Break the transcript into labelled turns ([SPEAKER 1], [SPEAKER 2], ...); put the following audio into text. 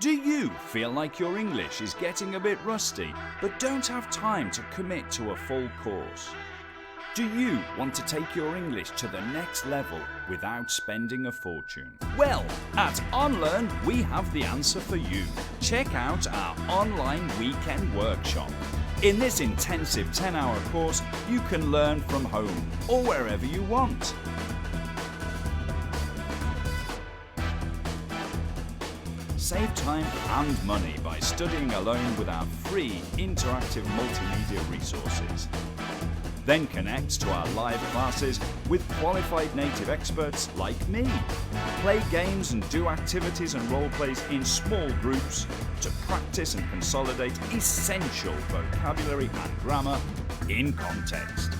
[SPEAKER 1] Do you feel like your English is getting a bit rusty but don't have time to commit to a full course? Do you want to take your English to the next level without spending a fortune? Well, at Onlearn we have the answer for you. Check out our online weekend workshop. In this intensive 10-hour course, you can learn from home or wherever you want. Save time and money by studying alone with our free interactive multimedia resources. Then connect to our live classes with qualified native experts like me. Play games and do activities and role plays in small groups to practice and consolidate essential vocabulary and grammar in context.